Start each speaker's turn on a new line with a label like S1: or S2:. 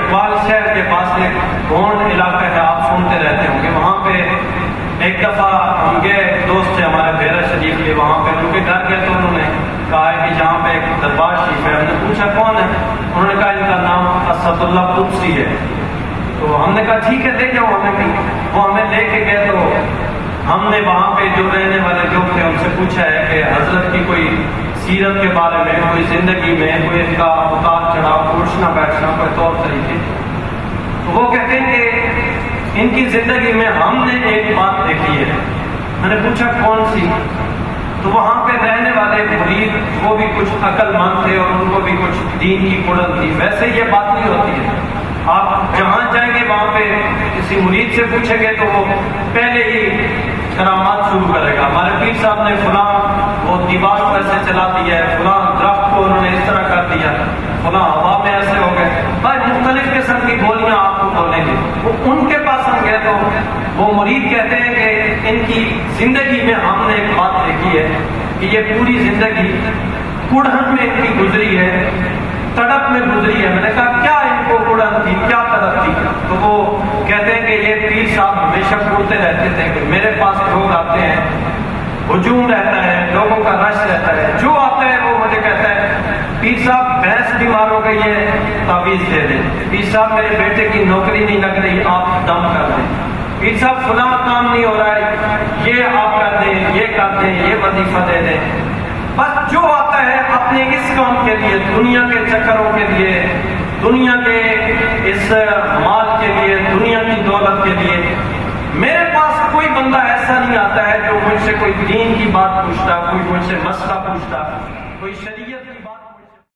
S1: اقبال شہر کے پاس ایک گونڈ علاقہ ہے، آپ سنتے رہتے ہوں گے، وہاں پہ ایک دفعہ ہم گئے، دوست تھے ہمارے بیرا شریف کے، وہاں پہ ان کے گھر گئے تو انہوں نے کہا ہے کہ جہاں پہ ایک دربار شریف ہے. ہم نے پوچھا کون ہے؟ انہوں نے کہا ان کا نام اسد اللہ قدسی ہے. تو ہم نے کہا ٹھیک ہے لے جاؤ ہمیں بھی. وہ ہمیں لے کے گئے تو ہم نے وہاں پہ جو رہنے والے لوگ تھے ان سے پوچھا ہے کہ حضرت کی کوئی سیرت کے بارے میں، کوئی زندگی میں کوئی ان کا اتار چڑھاؤ، اٹھنا بیٹھنا، کوئی طور طریقے. تو وہ کہتے ہیں کہ ان کی زندگی میں ہم نے ایک بات دیکھی ہے. میں نے پوچھا کون سی؟ تو وہاں پہ رہنے والے مرید وہ بھی کچھ عقل مند تھے اور ان کو بھی کچھ دین کی کڑن تھی. ویسے یہ بات نہیں ہوتی ہے، آپ جہاں جائیں گے وہاں پہ کسی مرید سے پوچھیں گے تو وہ پہلے ہی کرامات شروع کرے گا. ہمارے پیر صاحب نے فلاں وہ دیوار کو ایسے چلا دیا ہے، فلاں درخت کو انہوں نے اس طرح کر دیا، فلاں ہوا میں ایسے ہو گئے. بھائی مختلف قسم کی بولیاں آپ کو بولیں گے. وہ ان کے پاس ہم گئے تو وہ مرید کہتے ہیں کہ ان کی زندگی میں ہم نے ایک بات دیکھی ہے کہ یہ پوری زندگی کڑھن میں ان کی گزری ہے، تڑپ میں گزری ہے. میں نے کہا کیا ان کو کڑھن تھی، کیا تڑپ تھی؟ تو وہ کہتے ہیں کہ یہ پیر صاحب ہمیشہ پوچھتے رہتے تھے کہ میرے پاس لوگ آتے ہیں، ہجوم رہتا ہے، لوگوں کا رش رہتا ہے، جو آتا ہے وہ مجھے کہتا ہے پیر صاحب بھینس بیمار ہو گئی ہے تعویذ دے دیں، پیر صاحب میرے بیٹے کی نوکری نہیں لگ رہی آپ دم کر دیں، پیر صاحب فلاں کام نہیں ہو رہا ہے یہ آپ کر دیں، یہ کر دیں، یہ وظیفہ دے دیں. بس جو آتا ہے اپنے اس کام کے لیے، دنیا کے چکروں کے لیے، دنیا کے اس مال کے لیے، دنیا کی دولت کے لیے. میرے پاس کوئی بندہ ایسا نہیں آتا ہے جو مجھ سے کوئی دین کی بات پوچھتا، کوئی مجھ سے مسئلہ پوچھتا.